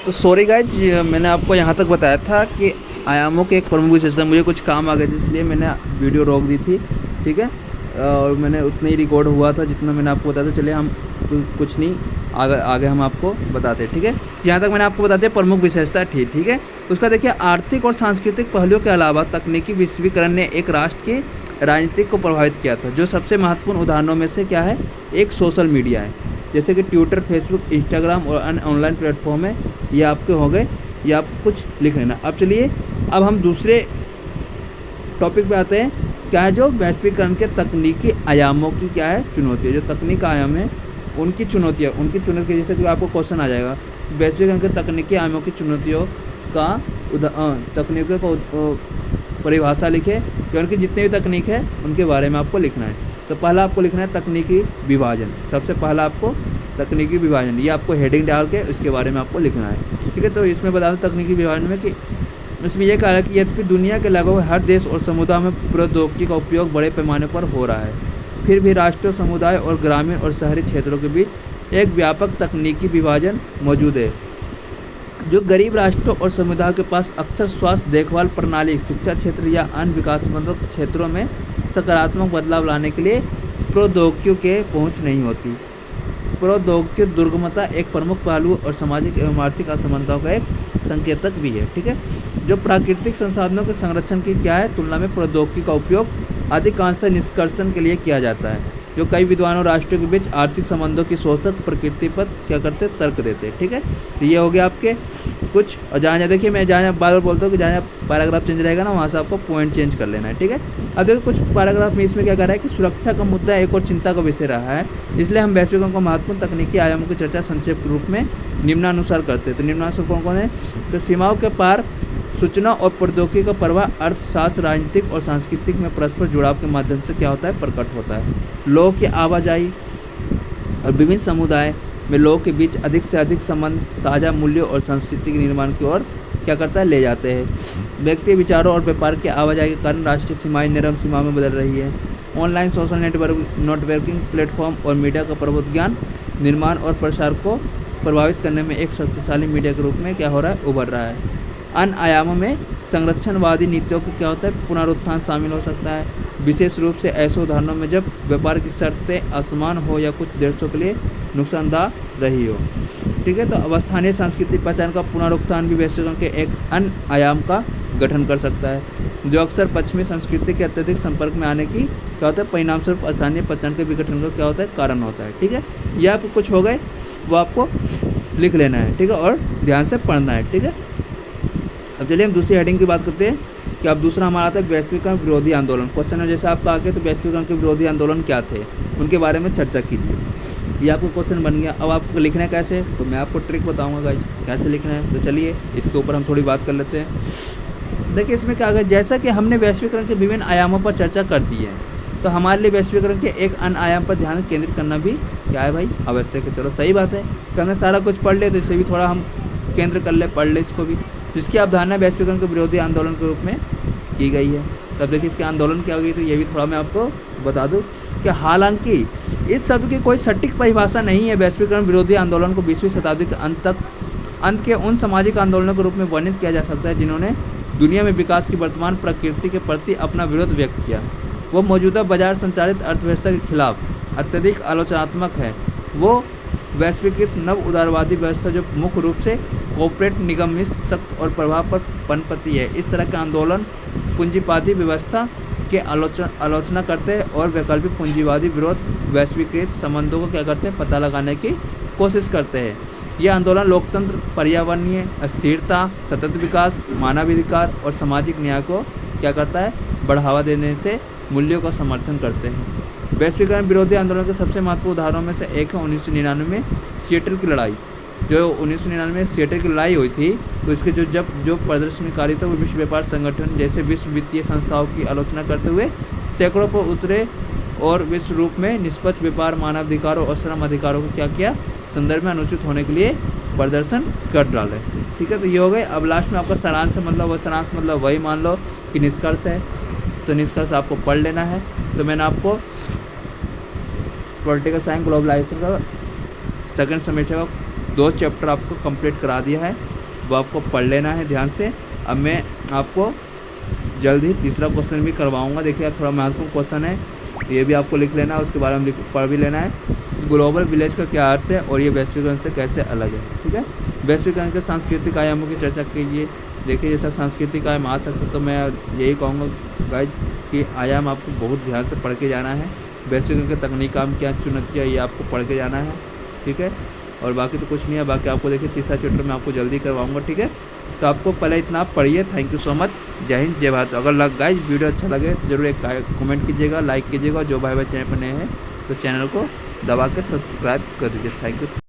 तो sorry guys, मैंने आपको यहाँ तक बताया था कि आयामों के एक प्रमुख विशेषता, मुझे कुछ काम आ गया था इसलिए मैंने वीडियो रोक दी थी, ठीक है। और मैंने उतना ही रिकॉर्ड हुआ था जितना मैंने आपको बताया था। चलिए हम कुछ नहीं, आगे आगे हम आपको बताते हैं, ठीक है। यहाँ तक मैंने आपको बता दिया प्रमुख विशेषता, ठीक है। उसका देखिए, आर्थिक और सांस्कृतिक पहलुओं के अलावा तकनीकी वैश्वीकरण ने एक राष्ट्र की राजनीति को प्रभावित किया था। जो सबसे महत्वपूर्ण उदाहरणों में से क्या है, एक सोशल मीडिया है, जैसे कि ट्विटर, फेसबुक, इंस्टाग्राम और अन्य ऑनलाइन प्लेटफॉर्म है। ये आपके हो गए, ये आप कुछ लिख लेना। अब चलिए, अब हम दूसरे टॉपिक पे आते हैं। क्या है, जो वैश्वीकरण के तकनीकी आयामों की क्या है, चुनौती है। जो तकनीक आयाम है उनकी चुनौतियाँ, जैसे कि आपको क्वेश्चन आ जाएगा, वैश्वीकरण के तकनीकी आयामों की चुनौतियों का तकनीकों को परिभाषा लिखे, या उनकी जितनी भी तकनीक है उनके बारे में आपको लिखना है। तो पहला आपको लिखना है तकनीकी विभाजन। सबसे पहला आपको तकनीकी विभाजन, ये आपको हेडिंग डाल के उसके बारे में आपको लिखना है, ठीक है। तो इसमें बता दूं तकनीकी विभाजन में कि इसमें यह कहा है कि यद्यपि दुनिया के लगभग हर देश और समुदाय में प्रौद्योगिकी का उपयोग बड़े पैमाने पर हो रहा है, फिर भी राष्ट्रीय समुदाय और ग्रामीण और शहरी क्षेत्रों के बीच एक व्यापक तकनीकी विभाजन मौजूद है। जो गरीब राष्ट्रों और समुदायों के पास अक्सर स्वास्थ्य देखभाल प्रणाली, शिक्षा क्षेत्र या अन्य विकासमूलक क्षेत्रों में सकारात्मक बदलाव लाने के लिए प्रौद्योगिकियों के पहुंच नहीं होती। प्रौद्योगिकी दुर्गमता एक प्रमुख पहलू और सामाजिक एवं आर्थिक असमानताओं का एक संकेतक भी है, ठीक है। जो प्राकृतिक संसाधनों के संरक्षण की क्या है, तुलना में प्रौद्योगिकी का उपयोग अधिकांशतः निष्कर्षण के लिए किया जाता है, जो कई विद्वानों राष्ट्रों के बीच आर्थिक संबंधों की शोषक प्रकृति पर क्या करते, तर्क देते हैं, ठीक है। तो ये हो गया आपके कुछ। और जहाँ देखिए, मैं जहाँ बार बार बोलता हूँ कि जहाँ पैराग्राफ चेंज रहेगा ना, वहाँ से आपको पॉइंट चेंज कर लेना है, ठीक है। अब देखो कुछ पैराग्राफ में इसमें क्या कर रहा है कि सुरक्षा का मुद्दा एक और चिंता का विषय रहा है, इसलिए हम वैश्वीकरण को महत्वपूर्ण तकनीकी आयामों की चर्चा संक्षेप रूप में निम्नानुसार करते हैं। तो निम्नानुसार कौन कौन है, तो सीमाओं के पार सूचना और प्रौद्योगिकी का प्रभाव अर्थशास्त्र, राजनीतिक और सांस्कृतिक में परस्पर जुड़ाव के माध्यम से क्या होता है, प्रकट होता है। लोगों की आवाजाही और विभिन्न समुदाय में लोगों के बीच अधिक से अधिक संबंध साझा मूल्यों और संस्कृति के निर्माण की ओर क्या करता है, ले जाते हैं। व्यक्ति विचारों और व्यापार की आवाजाही के कारण राष्ट्रीय सीमाएं नरम सीमाओं में बदल रही है। ऑनलाइन सोशल नेटवर्किंग प्लेटफॉर्म और मीडिया का प्रभुत्व ज्ञान निर्माण और प्रसार को प्रभावित करने में एक शक्तिशाली मीडिया के रूप में क्या हो रहा है, उभर रहा है। अन्य आयामों में संरक्षणवादी नीतियों का क्या होता है, पुनरुत्थान शामिल हो सकता है, विशेष रूप से ऐसे उदाहरणों में जब व्यापार की शर्तें असमान हो या कुछ देशों के लिए नुकसानदायक रही हो, ठीक है। तो अवस्थानीय सांस्कृतिक पहचान का पुनरुत्थान भी वैश्वीकरण के एक अन्य आयाम का गठन कर सकता है, जो अक्सर पश्चिमी संस्कृति के अत्यधिक संपर्क में आने की क्या होता है, परिणाम स्वरूप स्थानीय पहचान के विघटन का क्या होता है, कारण होता है, ठीक है। यह आपको कुछ हो गए, वो आपको लिख लेना है, ठीक है, और ध्यान से पढ़ना है, ठीक है। अब चलिए हम दूसरी हेडिंग की बात करते हैं कि अब दूसरा हमारा आता है वैश्वीकरण विरोधी आंदोलन। क्वेश्चन है जैसे आपका आगे, तो वैश्वीकरण के विरोधी आंदोलन क्या थे, उनके बारे में चर्चा कीजिए। ये आपको क्वेश्चन बन गया। अब आपको लिखना है कैसे, तो मैं आपको ट्रिक बताऊंगा गाइस कैसे लिखना है। तो चलिए इसके ऊपर हम थोड़ी बात कर लेते हैं। देखिए इसमें क्या है, जैसा कि हमने वैश्वीकरण के विभिन्न आयामों पर चर्चा कर दी है, तो हमारे लिए वैश्वीकरण के एक अन्य आयाम पर ध्यान केंद्रित करना भी क्या है भाई, आवश्यक है। चलो सही बात है कि हमने सारा कुछ पढ़ लिया, तो इसे भी थोड़ा हम केंद्र कर ले, पढ़ ले इसको भी, जिसकी अवधारणा वैश्वीकरण के विरोधी आंदोलन के रूप में की गई है। तब देखिए इसके आंदोलन क्या होगी, तो ये भी थोड़ा मैं आपको बता दूं कि हालांकि इस सब की कोई सटीक परिभाषा नहीं है। वैश्वीकरण विरोधी आंदोलन को 20वीं शताब्दी के अंत के उन सामाजिक आंदोलनों के रूप में वर्णित किया जा सकता है जिन्होंने दुनिया में विकास की वर्तमान प्रकृति के प्रति अपना विरोध व्यक्त किया। वो मौजूदा बाजार संचालित अर्थव्यवस्था के खिलाफ अत्यधिक आलोचनात्मक है। वो वैश्वीकृत नव उदारवादी व्यवस्था जो मुख्य रूप से कॉर्पोरेट निगमित सख्त और प्रभाव पर पनपती है। इस तरह के आंदोलन पूंजीवादी व्यवस्था के आलोचना करते हैं और वैकल्पिक पूंजीवादी विरोध वैश्वीकृत संबंधों को क्या करते हैं, पता लगाने की कोशिश करते हैं। यह आंदोलन लोकतंत्र, पर्यावरणीय स्थिरता, सतत विकास, मानवाधिकार और सामाजिक न्याय को क्या करता है, बढ़ावा देने से मूल्यों का समर्थन करते हैं। वैश्वीकरण विरोधी आंदोलन के सबसे महत्वपूर्ण उदाहरणों में से एक है 1999 में सिएटल की लड़ाई। जो 1999 में सिएटल की लड़ाई हुई थी, तो इसके जो प्रदर्शनकारी थे वो विश्व व्यापार संगठन जैसे विश्व वित्तीय संस्थाओं की आलोचना करते हुए सैकड़ों पर उतरे और विश्व रूप में निष्पक्ष व्यापार, मानवाधिकारों और श्रम अधिकारों को क्या किया, संदर्भ में अनुचित होने के लिए प्रदर्शन कर डाले, ठीक है। तो ये हो गए। अब लास्ट में आपका सारांश मतलब वही मान लो कि निष्कर्ष है, तो निष्कर्ष आपको पढ़ लेना है। तो मैंने आपको पॉलिटिकल साइंस ग्लोबलाइजेशन का सेकंड सेमेस्टर का 2 चैप्टर आपको कंप्लीट करा दिया है। वो आपको पढ़ लेना है ध्यान से। अब मैं आपको जल्द ही तीसरा क्वेश्चन भी करवाऊँगा। देखिए थोड़ा महत्वपूर्ण क्वेश्चन है, ये भी आपको लिख लेना है, उसके बारे में पढ़ भी लेना है। ग्लोबल विलेज का क्या अर्थ है और ये वैश्वीकरण से कैसे अलग है, ठीक है। वैश्वीकरण के सांस्कृतिक आयामों की चर्चा कीजिए। देखिए जैसा सांस्कृतिक आयाम आ सकता, तो मैं यही कहूँगा गाइज कि आयाम आपको बहुत ध्यान से पढ़ के जाना है। वैश्वीकरण के तकनीक आम क्या चुनौतियाँ, ये आपको पढ़ के जाना है, ठीक है। और बाकी तो कुछ नहीं है, बाकी आपको देखिए तीसरा चैप्टर में आपको जल्दी करवाऊँगा, ठीक है। तो आपको पहले इतना आप पढ़िए। Thank you so much. जय हिंद, जय भारत। अगर गाइज वीडियो अच्छा लगे तो जरूर एक कमेंट कीजिएगा, लाइक कीजिएगा। जो भाई चैनल पर नए हैं तो चैनल को दबा के सब्सक्राइब कर दीजिए। Thank you.